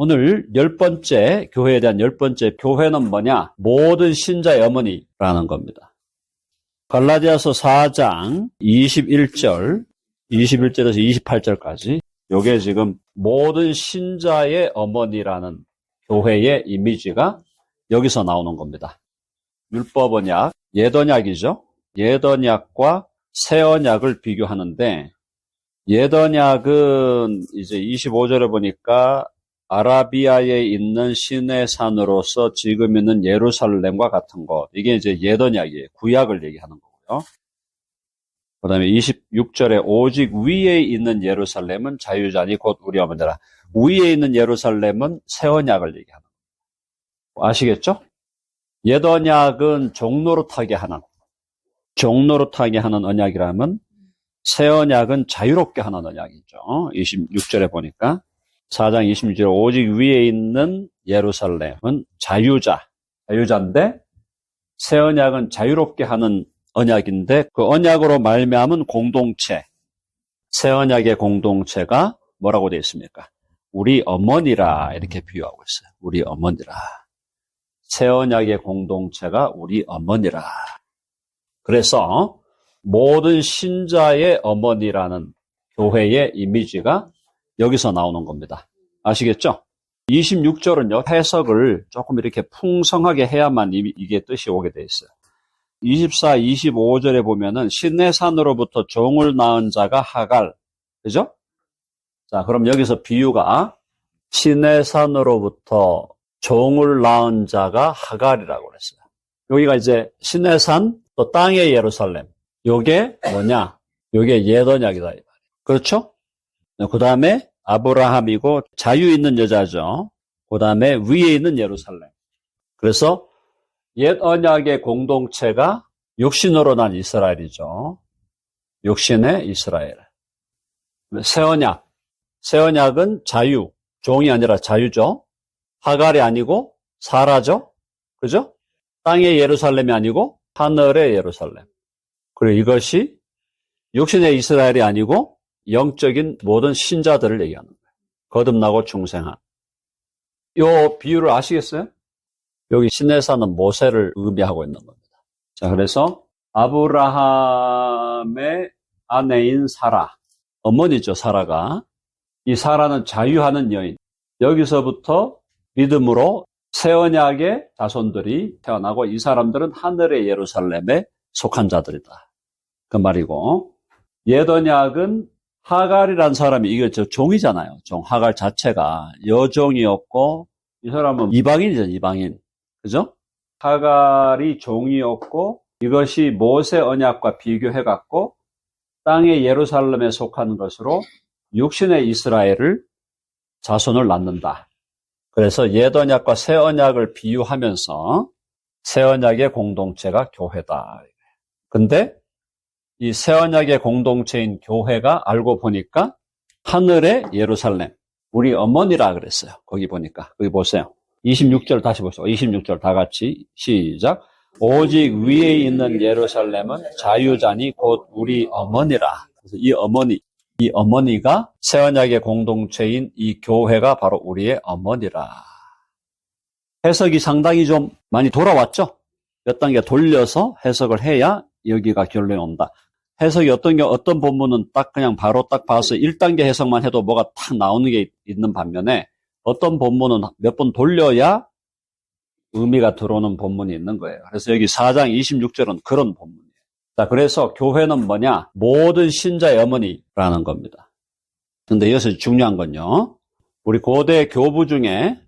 오늘 10번째, 교회에 대한 10번째 교회는 뭐냐? 모든 신자의 어머니라는 겁니다. 갈라디아서 4장 21절에서 28절까지 요게 지금 모든 신자의 어머니라는 교회의 이미지가 여기서 나오는 겁니다. 율법 언약, 옛 언약이죠. 옛 언약과 새 언약을 비교하는데 옛 언약은 이제 25절에 보니까 아라비아에 있는 시내산으로서 지금 있는 예루살렘과 같은 곳. 이게 이제 옛 언약이에요. 구약을 얘기하는 거고요. 그 다음에 26절에 오직 위에 있는 예루살렘은 자유자니 곧 우리 어머니라. 위에 있는 예루살렘은 새 언약을 얘기하는 거예요. 아시겠죠? 옛 언약은 종노릇하게 하는 언약이라면 새 언약은 자유롭게 하는 언약이죠. 26절에 보니까 4장 26절에 오직 위에 있는 예루살렘은 자유자인데 새 언약은 자유롭게 하는 언약인데 그 언약으로 말미암은 공동체, 새 언약의 공동체가 뭐라고 되어 있습니까? 우리 어머니라 이렇게 비유하고 있어요. 우리 어머니라. 새 언약의 공동체가 우리 어머니라. 그래서 모든 신자의 어머니라는 교회의 이미지가 여기서 나오는 겁니다. 아시겠죠? 26절은요, 해석을 조금 이렇게 풍성하게 해야만 이게 뜻이 오게 돼 있어요. 24, 25절에 보면은 시내산으로부터 종을 낳은 자가 하갈. 그죠? 자, 그럼 여기서 비유가 시내산으로부터 종을 낳은 자가 하갈이라고 그랬어요. 여기가 이제 시내산, 또 땅의 예루살렘. 요게 뭐냐? 요게 옛 언약이다. 그렇죠? 그 다음에 아브라함이고 자유 있는 여자죠. 그 다음에 위에 있는 예루살렘. 그래서 옛 언약의 공동체가 육신으로 난 이스라엘이죠. 육신의 이스라엘. 새 언약은 자유, 종이 아니라 자유죠. 하갈이 아니고 사라죠. 그죠? 땅의 예루살렘이 아니고 하늘의 예루살렘. 그리고 이것이 육신의 이스라엘이 아니고 영적인 모든 신자들을 얘기하는 거예요. 거듭나고 중생한. 이 비유를 아시겠어요? 여기 시내산은 모세를 의미하고 있는 겁니다. 자, 그래서 아브라함의 아내인 사라, 어머니죠, 사라가. 이 사라는 자유하는 여인. 여기서부터 믿음으로 새 언약의 자손들이 태어나고 이 사람들은 하늘의 예루살렘에 속한 자들이다. 그 말이고, 옛 언약은 하갈이라는 사람이 이게 종이잖아요. 하갈 자체가 여종이었고 이 사람은 이방인이잖아요. 이방인. 그죠? 하갈이 종이었고 이것이 모세 언약과 비교해갖고 땅의 예루살렘에 속하는 것으로 육신의 이스라엘을 자손을 낳는다. 그래서 옛 언약과 새 언약을 비유하면서 새 언약의 공동체가 교회다. 근데 이 새 언약의 공동체인 교회가 알고 보니까 하늘의 예루살렘, 우리 어머니라 그랬어요. 거기 보니까. 거기 보세요. 26절 다시 보세요. 26절 다 같이 시작. 오직 위에 있는 예루살렘은 자유자니 곧 우리 어머니라. 그래서 이 어머니가 새 언약의 공동체인 이 교회가 바로 우리의 어머니라. 해석이 상당히 좀 많이 돌아왔죠? 몇 단계 돌려서 해석을 해야 여기가 결론이 온다. 해석이 어떤 본문은 그냥 바로 봐서 1단계 해석만 해도 뭐가 탁 나오는 게 있는 반면에 어떤 본문은 몇 번 돌려야 의미가 들어오는 본문이 있는 거예요. 그래서 여기 4장 26절은 그런 본문이에요. 자, 그래서 교회는 뭐냐? 모든 신자의 어머니라는 겁니다. 근데 여기서 중요한 건요. 우리 고대 교부 중에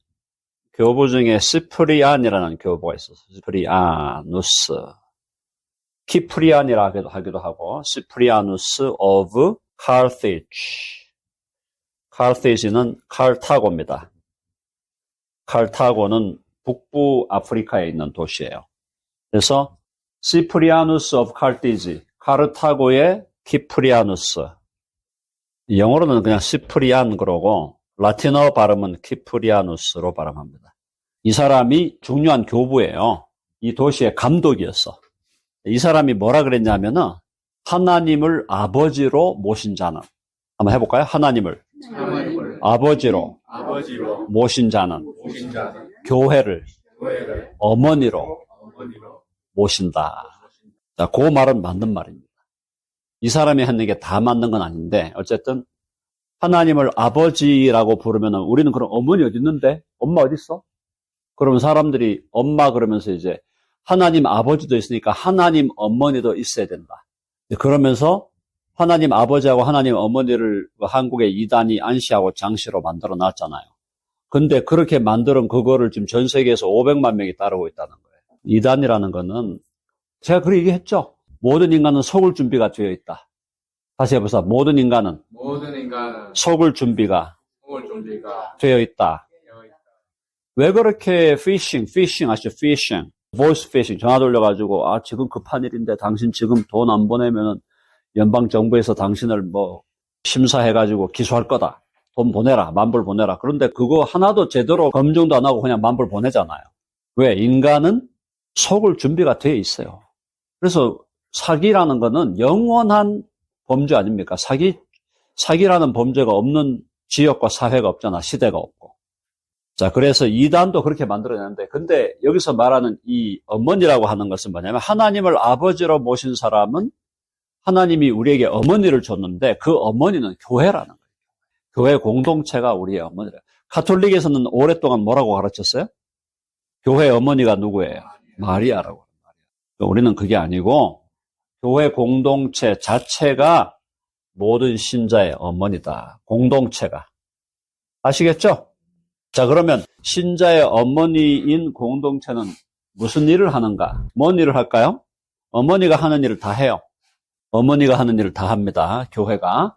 시프리안이라는 교부가 있었어요. 시프리아누스. 키프리안이라 하기도 하고, 시프리아누스 of Carthage. Carthage는 칼타고입니다. 칼타고는 북부 아프리카에 있는 도시예요. 그래서 시프리아누스 of Carthage, 카르타고의 키프리아누스. 영어로는 그냥 시프리안 그러고 라틴어 발음은 키프리아누스로 발음합니다. 이 사람이 중요한 교부예요. 이 도시의 감독이었어. 이 사람이 뭐라 그랬냐면은 하나님을 아버지로 모신 자는 한번 해볼까요? 하나님을 아버지로 모신 자는 교회를 어머니로 모신다. 자, 그 말은 맞는 말입니다. 이 사람이 하는 게 다 맞는 건 아닌데 어쨌든 하나님을 아버지라고 부르면 우리는 그럼 어머니 어디 있는데? 엄마 어디 있어? 그러면 사람들이 엄마 그러면서 이제 하나님 아버지도 있으니까 하나님 어머니도 있어야 된다. 그러면서 하나님 아버지하고 하나님 어머니를 한국의 이단이 안시하고 장시로 만들어 놨잖아요. 근데 그렇게 만들은 그거를 지금 전 세계에서 500만 명이 따르고 있다는 거예요. 이단이라는 거는 제가 그렇게 얘기했죠. 모든 인간은 속을 준비가 되어 있다. 다시 해보자. 모든 인간은 속을 준비가 되어 있다. 왜 그렇게 피싱 아시죠? 피싱. 보이스 피싱. 전화 돌려가지고 지금 급한 일인데 당신 지금 돈 안 보내면은 연방정부에서 당신을 심사해가지고 기소할 거다. 돈 보내라. $10,000 보내라. 그런데 그거 하나도 제대로 검증도 안 하고 그냥 $10,000 보내잖아요. 왜? 인간은 속을 준비가 되어 있어요. 그래서 사기라는 거는 영원한 범죄 아닙니까? 사기라는 범죄가 없는 지역과 사회가 없잖아. 시대가 없고. 자, 그래서 이단도 그렇게 만들어냈는데, 근데 여기서 말하는 이 어머니라고 하는 것은 뭐냐면, 하나님을 아버지로 모신 사람은 하나님이 우리에게 어머니를 줬는데, 그 어머니는 교회라는 거예요. 교회 공동체가 우리의 어머니래요. 가톨릭에서는 오랫동안 뭐라고 가르쳤어요? 교회 어머니가 누구예요? 마리아라고. 우리는 그게 아니고, 교회 공동체 자체가 모든 신자의 어머니다. 공동체가. 아시겠죠? 자, 그러면 신자의 어머니인 공동체는 무슨 일을 하는가? 뭔 일을 할까요? 어머니가 하는 일을 다 해요. 어머니가 하는 일을 다 합니다. 교회가.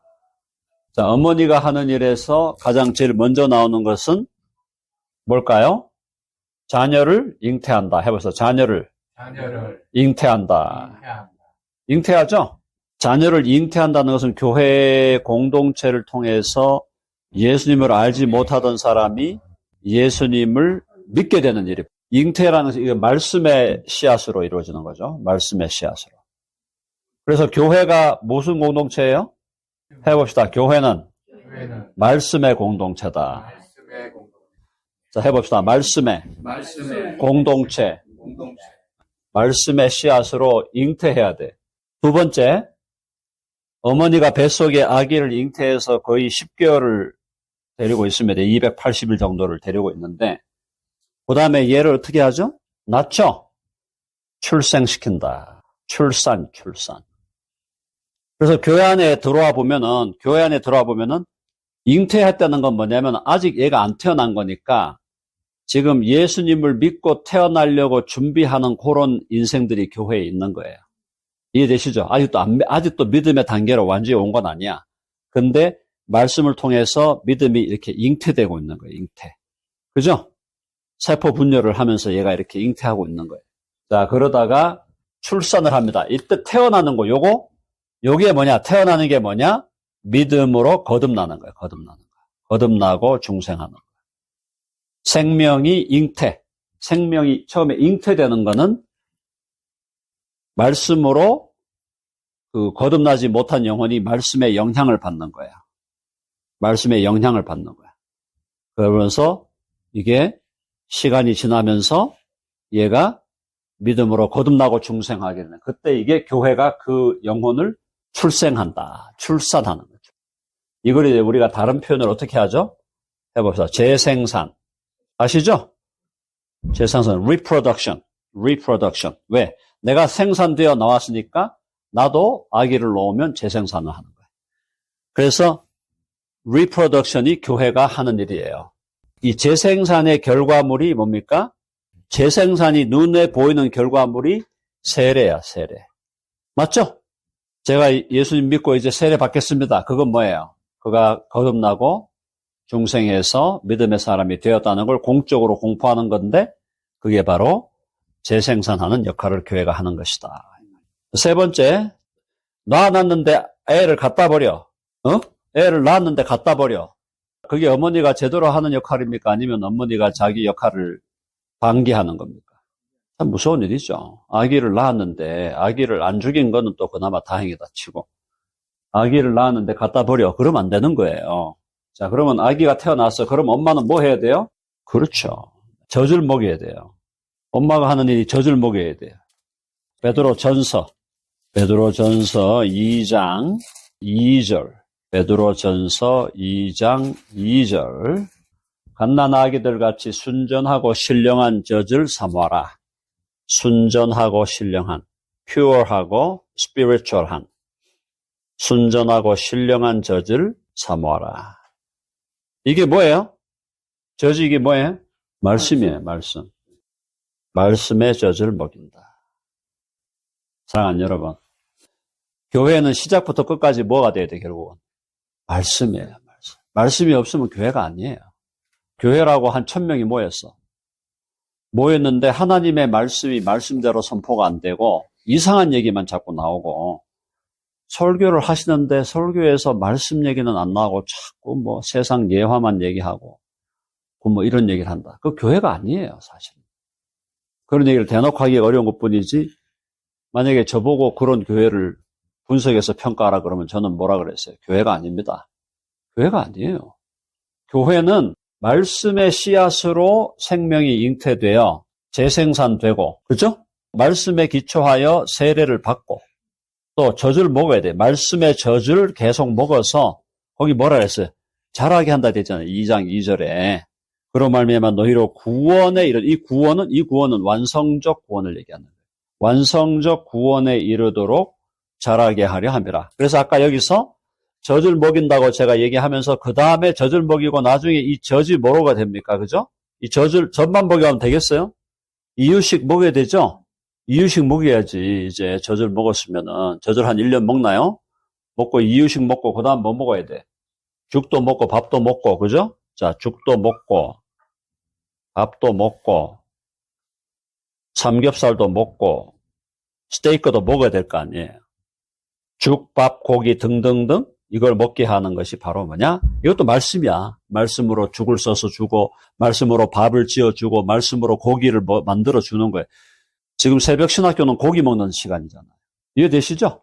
자, 어머니가 하는 일에서 가장 제일 먼저 나오는 것은 뭘까요? 자녀를 잉태한다. 해보세요. 자녀를 잉태한다. 잉태하죠? 자녀를 잉태한다는 것은 교회 공동체를 통해서 예수님을 알지 못하던 사람이 예수님을 믿게 되는 일이. 잉태라는 것은 이게 말씀의 씨앗으로 이루어지는 거죠. 말씀의 씨앗으로. 그래서 교회가 무슨 공동체예요? 해봅시다. 교회는 말씀의 공동체다. 자, 해봅시다. 말씀의 공동체. 말씀의 씨앗으로 잉태해야 돼. 두 번째, 어머니가 뱃속에 아기를 잉태해서 거의 10개월을 데리고 있습니다. 280일 정도를 데리고 있는데, 그 다음에 얘를 어떻게 하죠? 낳죠? 출생시킨다. 출산. 그래서 교회 안에 들어와 보면은 잉태했다는 건 뭐냐면 아직 얘가 안 태어난 거니까 지금 예수님을 믿고 태어나려고 준비하는 그런 인생들이 교회에 있는 거예요. 이해되시죠? 아직도 믿음의 단계로 완전히 온 건 아니야. 근데 말씀을 통해서 믿음이 이렇게 잉태되고 있는 거예요. 잉태. 그죠? 세포 분열을 하면서 얘가 이렇게 잉태하고 있는 거예요. 자, 그러다가 출산을 합니다. 이때 태어나는 거, 요게 뭐냐? 태어나는 게 뭐냐? 믿음으로 거듭나는 거예요. 거듭나고 중생하는 거예요. 생명이 잉태. 생명이 처음에 잉태되는 거는 말씀으로 거듭나지 못한 영혼이 말씀의 영향을 받는 거야. 말씀의 영향을 받는 거야. 그러면서 이게 시간이 지나면서 얘가 믿음으로 거듭나고 중생하게 되는. 그때 이게 교회가 그 영혼을 출산하는 거죠. 이걸 이제 우리가 다른 표현을 어떻게 하죠? 해봅시다. 재생산. 아시죠? 재생산. reproduction. 왜? 내가 생산되어 나왔으니까 나도 아기를 놓으면 재생산을 하는 거예요. 그래서 reproduction이 교회가 하는 일이에요. 이 재생산의 결과물이 뭡니까? 재생산이 눈에 보이는 결과물이 세례야, 세례. 맞죠? 제가 예수님 믿고 이제 세례 받겠습니다. 그건 뭐예요? 그가 거듭나고 중생에서 믿음의 사람이 되었다는 걸 공적으로 공포하는 건데 그게 바로 재생산하는 역할을 교회가 하는 것이다. 세 번째, 낳았는데 애를 갖다 버려. 애를 낳았는데 갖다 버려. 그게 어머니가 제대로 하는 역할입니까? 아니면 어머니가 자기 역할을 방기하는 겁니까? 참 무서운 일이죠. 아기를 낳았는데 아기를 안 죽인 거는 또 그나마 다행이다 치고 아기를 낳았는데 갖다 버려. 그러면 안 되는 거예요. 자, 그러면 아기가 태어났어. 그럼 엄마는 뭐 해야 돼요? 그렇죠. 젖을 먹여야 돼요. 엄마가 하는 일이 젖을 먹여야 돼요. 베드로전서 2장 2절. 베드로전서 2장 2절. 갓난아기들 같이 순전하고 신령한 젖을 사모하라. 순전하고 신령한, pure하고 spiritual한, 순전하고 신령한 젖을 사모하라. 이게 뭐예요? 젖이 이게 뭐예요? 말씀이에요, 말씀. 말씀의 젖을 먹인다. 사랑하는 여러분, 교회는 시작부터 끝까지 뭐가 돼야 돼, 결국은? 말씀이에요, 말씀. 말씀이 없으면 교회가 아니에요. 교회라고 한 1000명이 모였는데 하나님의 말씀이 말씀대로 선포가 안 되고 이상한 얘기만 자꾸 나오고, 설교를 하시는데 설교에서 말씀 얘기는 안 나오고 자꾸 뭐 세상 예화만 얘기하고 뭐 이런 얘기를 한다. 그 교회가 아니에요, 사실. 그런 얘기를 대놓고 하기가 어려운 것뿐이지, 만약에 저보고 그런 교회를 분석해서 평가하라 그러면 저는 뭐라 그랬어요? 교회가 아닙니다. 교회가 아니에요. 교회는 말씀의 씨앗으로 생명이 잉태되어 재생산되고, 그죠? 말씀에 기초하여 세례를 받고, 또 젖을 먹어야 돼. 말씀의 젖을 계속 먹어서, 거기 뭐라 그랬어요? 자라게 한다 됐잖아요. 2장 2절에. 그로 말미암아 너희로 구원에 이르, 이 구원은 완성적 구원을 얘기하는 거예요. 완성적 구원에 이르도록 자라게 하려 함이라. 그래서 아까 여기서 젖을 먹인다고 제가 얘기하면서 그 다음에 젖을 먹이고 나중에 이 젖이 뭐로가 됩니까? 그죠? 이 젖만 먹이면 되겠어요? 이유식 먹여야 되죠? 이유식 먹여야지. 이제 젖을 먹었으면은, 젖을 한 1년 먹나요? 먹고 이유식 먹고 그 다음 뭐 먹어야 돼? 죽도 먹고 밥도 먹고, 그죠? 자, 죽도 먹고 밥도 먹고 삼겹살도 먹고 스테이크도 먹어야 될 거 아니에요. 죽, 밥, 고기 등등등 이걸 먹게 하는 것이 바로 뭐냐? 이것도 말씀이야. 말씀으로 죽을 써서 주고, 말씀으로 밥을 지어주고, 말씀으로 고기를 만들어 주는 거예요. 지금 새벽 신학교는 고기 먹는 시간이잖아요. 이해되시죠?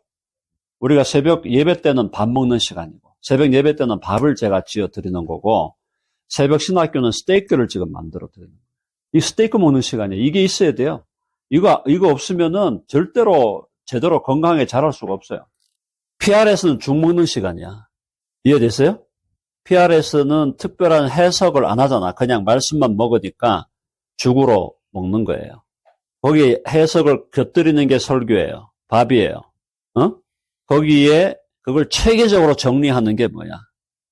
우리가 새벽 예배 때는 밥 먹는 시간이고, 새벽 예배 때는 밥을 제가 지어 드리는 거고, 새벽 신학교는 스테이크를 지금 만들어 드리는 거예요. 이 스테이크 먹는 시간이에요. 이게 있어야 돼요. 이거 없으면은 절대로 제대로 건강하게 자랄 수가 없어요. PRS는 죽 먹는 시간이야. 이해됐어요? PRS는 특별한 해석을 안 하잖아. 그냥 말씀만 먹으니까 죽으로 먹는 거예요. 거기에 해석을 곁들이는 게 설교예요. 밥이에요. 거기에 그걸 체계적으로 정리하는 게 뭐야?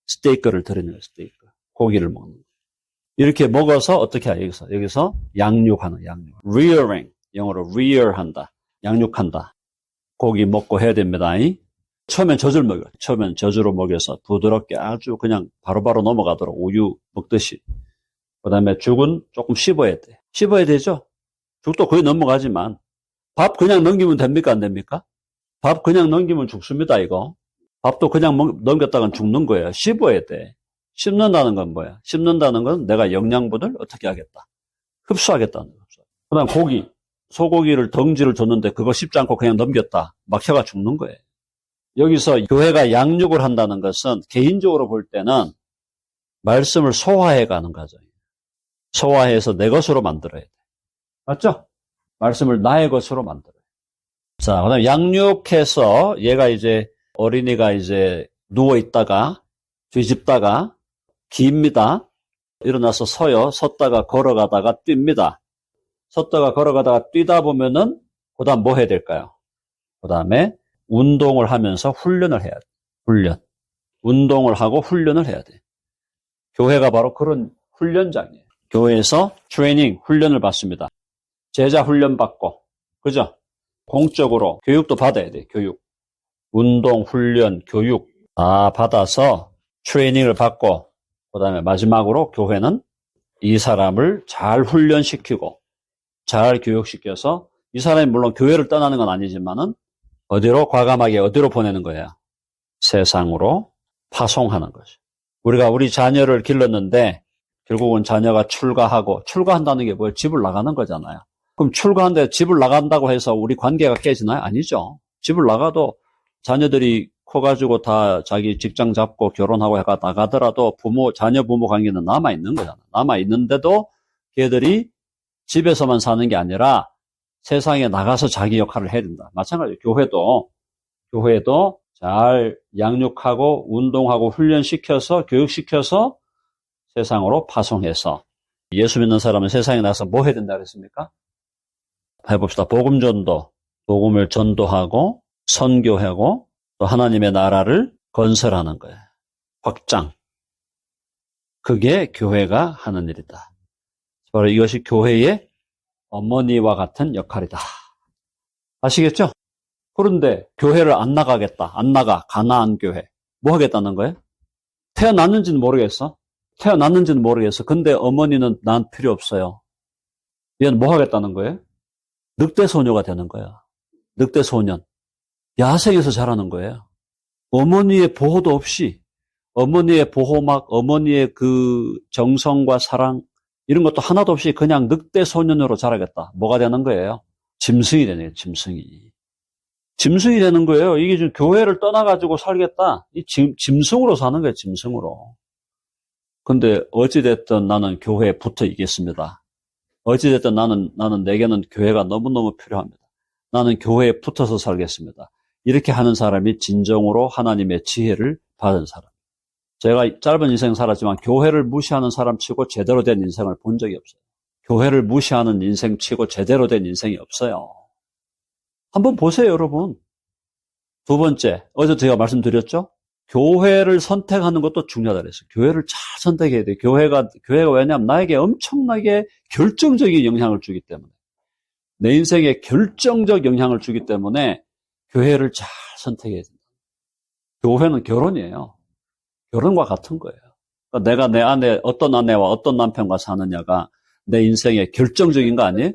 스테이크를 드리는 거예요. 스테이크. 고기를 먹는 거예요. 이렇게 먹어서 어떻게 해요? 여기서 양육하는, 양육. rearing. 영어로 rear한다. 양육한다. 고기 먹고 해야 됩니다. 처음엔 젖을 먹여요. 처음엔 젖으로 먹여서 부드럽게 아주 그냥 바로바로 넘어가도록 우유 먹듯이. 그 다음에 죽은 조금 씹어야 돼. 씹어야 되죠? 죽도 거의 넘어가지만 밥 그냥 넘기면 됩니까? 안 됩니까? 밥 그냥 넘기면 죽습니다, 이거. 밥도 그냥 넘겼다간 죽는 거예요. 씹어야 돼. 씹는다는 건 뭐야? 씹는다는 건 내가 영양분을 어떻게 하겠다? 흡수하겠다는 거죠. 그 다음 고기. 소고기를 덩지를 줬는데 그거 씹지 않고 그냥 넘겼다. 막혀가 죽는 거예요. 여기서 교회가 양육을 한다는 것은 개인적으로 볼 때는 말씀을 소화해 가는 과정이에요. 소화해서 내 것으로 만들어야 돼. 맞죠? 말씀을 나의 것으로 만들어요. 자, 그 다음에 양육해서 얘가 이제 어린이가 이제 누워있다가 뒤집다가 기입니다. 일어나서 서요. 섰다가 걸어가다가 뜁니다. 섰다가 걸어가다가 뛰다 보면은 그 다음 뭐 해야 될까요? 그 다음에 운동을 하면서 훈련을 해야 돼. 훈련. 운동을 하고 훈련을 해야 돼. 교회가 바로 그런 훈련장이에요. 교회에서 트레이닝, 훈련을 받습니다. 제자 훈련 받고, 그죠? 공적으로 교육도 받아야 돼, 교육. 운동, 훈련, 교육 다 받아서 트레이닝을 받고, 그 다음에 마지막으로 교회는 이 사람을 잘 훈련시키고, 잘 교육시켜서 이 사람이 물론 교회를 떠나는 건 아니지만은 어디로 과감하게 어디로 보내는 거야? 세상으로 파송하는 거죠. 우리가 우리 자녀를 길렀는데 결국은 자녀가 출가한다는 게 뭐예요? 집을 나가는 거잖아요. 그럼 출가한데 집을 나간다고 해서 우리 관계가 깨지나요? 아니죠. 집을 나가도 자녀들이 커가지고 다 자기 직장 잡고 결혼하고 해가 나가더라도 자녀 부모 관계는 남아있는 거잖아. 남아있는데도 걔들이 집에서만 사는 게 아니라 세상에 나가서 자기 역할을 해야 된다. 마찬가지로 교회도 잘 양육하고 운동하고 훈련시켜서 교육시켜서 세상으로 파송해서 예수 믿는 사람은 세상에 나가서 뭐 해야 된다 그랬습니까? 해봅시다. 복음전도, 복음을 전도하고 선교하고 또 하나님의 나라를 건설하는 거예요. 확장. 그게 교회가 하는 일이다. 바로 이것이 교회의 어머니와 같은 역할이다. 아시겠죠? 그런데 교회를 안 나가겠다. 안 나가. 가나안 교회. 뭐 하겠다는 거예요? 태어났는지는 모르겠어. 근데 어머니는 난 필요 없어요. 얘는 뭐 하겠다는 거예요? 늑대 소녀가 되는 거야. 늑대 소년. 야생에서 자라는 거예요. 어머니의 보호도 없이, 어머니의 보호막, 어머니의 그 정성과 사랑, 이런 것도 하나도 없이 그냥 늑대 소년으로 자라겠다. 뭐가 되는 거예요? 짐승이 되는 거예요, 짐승이. 짐승이 되는 거예요. 이게 지금 교회를 떠나가지고 살겠다. 이 짐승으로 사는 거예요, 짐승으로. 근데 어찌됐든 나는 교회에 붙어 있겠습니다. 어찌됐든 나는 내게는 교회가 너무너무 필요합니다. 나는 교회에 붙어서 살겠습니다. 이렇게 하는 사람이 진정으로 하나님의 지혜를 받은 사람. 제가 짧은 인생 살았지만 교회를 무시하는 사람 치고 제대로 된 인생을 본 적이 없어요. 교회를 무시하는 인생 치고 제대로 된 인생이 없어요. 한번 보세요, 여러분. 두 번째, 어제 제가 말씀드렸죠? 교회를 선택하는 것도 중요하다 그랬어요. 교회를 잘 선택해야 돼요. 교회가 왜냐하면 나에게 엄청나게 결정적인 영향을 주기 때문에. 내 인생에 결정적 영향을 주기 때문에 교회를 잘 선택해야 된다. 교회는 결혼이에요. 결혼과 같은 거예요. 그러니까 내가 내 안에 어떤 아내와 어떤 남편과 사느냐가 내 인생의 결정적인 거 아니에요?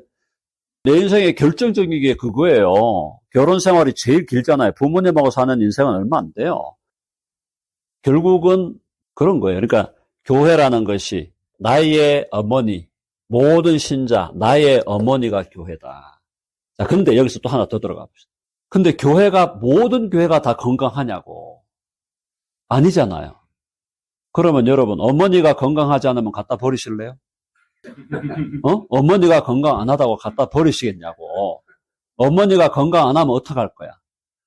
내 인생의 결정적인 게 그거예요. 결혼 생활이 제일 길잖아요. 부모님하고 사는 인생은 얼마 안 돼요. 결국은 그런 거예요. 그러니까 교회라는 것이 나의 어머니, 모든 신자, 나의 어머니가 교회다. 자, 근데 여기서 또 하나 더 들어가 봅시다. 근데 모든 교회가 다 건강하냐고. 아니잖아요. 그러면 여러분, 어머니가 건강하지 않으면 갖다 버리실래요? 어머니가 건강 안 하다고 갖다 버리시겠냐고. 어머니가 건강 안 하면 어떡할 거야?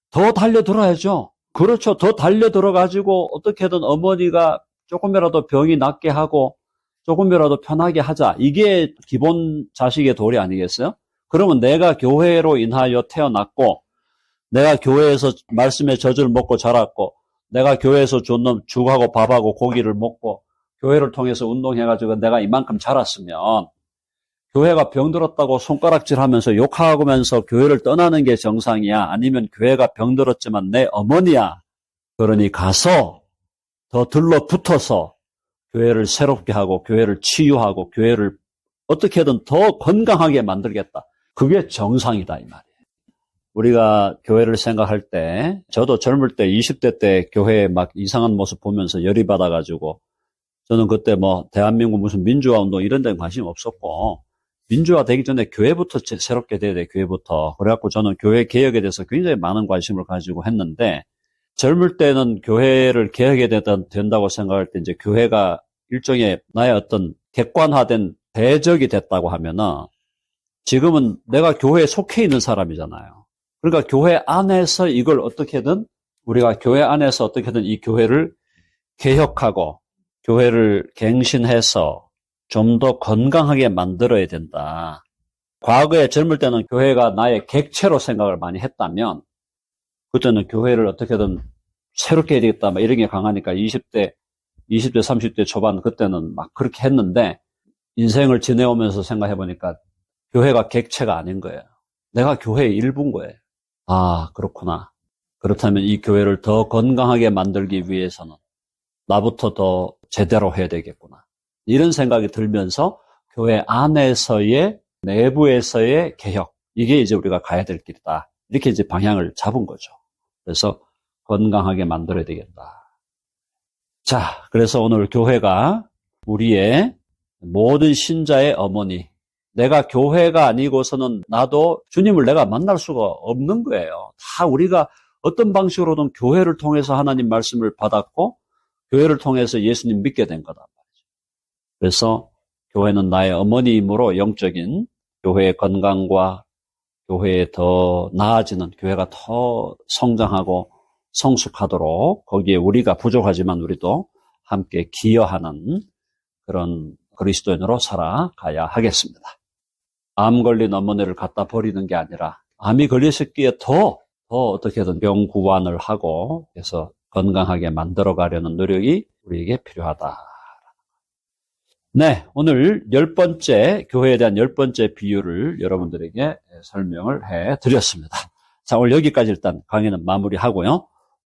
더 달려들어야죠. 그렇죠. 더 달려들어가지고 어떻게든 어머니가 조금이라도 병이 낫게 하고 조금이라도 편하게 하자. 이게 기본 자식의 도리 아니겠어요? 그러면 내가 교회로 인하여 태어났고 내가 교회에서 말씀의 젖을 먹고 자랐고 내가 교회에서 줬는 죽하고 밥하고 고기를 먹고 교회를 통해서 운동해가지고 내가 이만큼 자랐으면 교회가 병들었다고 손가락질하면서 욕하면서 교회를 떠나는 게 정상이야? 아니면 교회가 병들었지만 내 어머니야? 그러니 가서 더 들러붙어서 교회를 새롭게 하고 교회를 치유하고 교회를 어떻게든 더 건강하게 만들겠다. 그게 정상이다 이 말이에요. 우리가 교회를 생각할 때 저도 젊을 때 20대 때 교회에 막 이상한 모습 보면서 열이 받아가지고 저는 그때 뭐 대한민국 무슨 민주화 운동 이런 데는 관심 없었고 민주화 되기 전에 교회부터 새롭게 돼야 돼, 교회부터. 그래갖고 저는 교회 개혁에 대해서 굉장히 많은 관심을 가지고 했는데 젊을 때는 교회를 개혁해야 된다고 생각할 때 이제 교회가 일종의 나의 어떤 객관화된 대적이 됐다고 하면은 지금은 내가 교회에 속해 있는 사람이잖아요. 그러니까 교회 안에서 이걸 어떻게든 우리가 교회 안에서 어떻게든 이 교회를 개혁하고 교회를 갱신해서 좀 더 건강하게 만들어야 된다. 과거에 젊을 때는 교회가 나의 객체로 생각을 많이 했다면 그때는 교회를 어떻게든 새롭게 해야 되겠다 막 이런 게 강하니까 20대, 30대 초반 그때는 막 그렇게 했는데 인생을 지내오면서 생각해보니까 교회가 객체가 아닌 거예요. 내가 교회의 일부인 거예요. 아, 그렇구나. 그렇다면 이 교회를 더 건강하게 만들기 위해서는 나부터 더 제대로 해야 되겠구나. 이런 생각이 들면서 교회 안에서의 내부에서의 개혁, 이게 이제 우리가 가야 될 길이다. 이렇게 이제 방향을 잡은 거죠. 그래서 건강하게 만들어야 되겠다. 자, 그래서 오늘 교회가 우리의 모든 신자의 어머니, 내가 교회가 아니고서는 나도 주님을 내가 만날 수가 없는 거예요. 다 우리가 어떤 방식으로든 교회를 통해서 하나님 말씀을 받았고 교회를 통해서 예수님 믿게 된 거다 말이죠. 그래서 교회는 나의 어머니이므로 영적인 교회의 건강과 교회에 더 나아지는, 교회가 더 성장하고 성숙하도록 거기에 우리가 부족하지만 우리도 함께 기여하는 그런 그리스도인으로 살아가야 하겠습니다. 암 걸린 어머니를 갖다 버리는 게 아니라 암이 걸렸기에 더 어떻게든 병 구안을 하고 그래서 건강하게 만들어가려는 노력이 우리에게 필요하다. 네, 오늘 10번째, 교회에 대한 10번째 비유를 여러분들에게 설명을 해드렸습니다. 자, 오늘 여기까지 일단 강의는 마무리하고요.